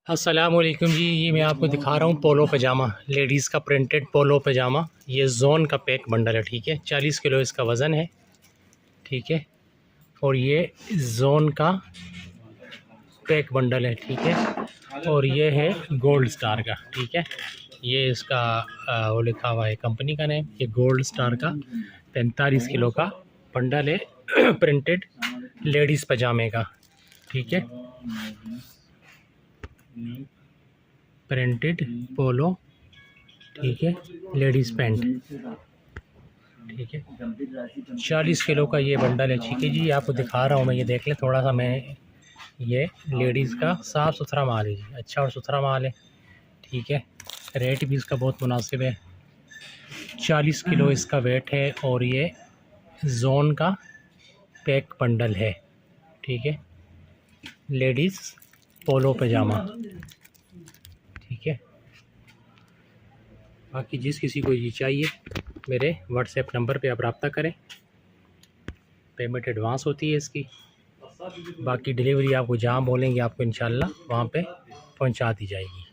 अस्सलामुअलैकुम जी। ये मैं आपको दिखा रहा हूँ पोलो पजामा, लेडीज़ का प्रिंटेड पोलो पजामा। ये जोन का पैक बंडल है, ठीक है। 40 किलो इसका वज़न है, ठीक है। और ये जोन का पैक बंडल है, ठीक है। और ये है गोल्ड स्टार का, ठीक है। ये इसका वो लिखा हुआ है कंपनी का नेम। ये गोल्ड स्टार का 45 किलो का बंडल है प्रिंटेड लेडीज़ पजामे का, ठीक है। प्रिंटेड पोलो, ठीक है, लेडीज़ पैंट, ठीक है। 40 किलो का ये बंडल है, ठीक है जी। आपको दिखा रहा हूँ मैं, ये देख लें थोड़ा सा। मैं ये लेडीज़ का साफ़ सुथरा माल है जी, अच्छा और सुथरा माल है, ठीक है। रेट भी इसका बहुत मुनासिब है। 40 किलो इसका वेट है और ये जोन का पैक बंडल है, ठीक है। लेडीज़ पोलो पजामा, ठीक है। बाकी जिस किसी को ये चाहिए मेरे व्हाट्सएप नंबर पे आप रब्ता करें। पेमेंट एडवांस होती है इसकी। बाकी डिलीवरी आपको जहाँ बोलेंगे आपको इंशाल्लाह वहाँ पे पहुँचा दी जाएगी।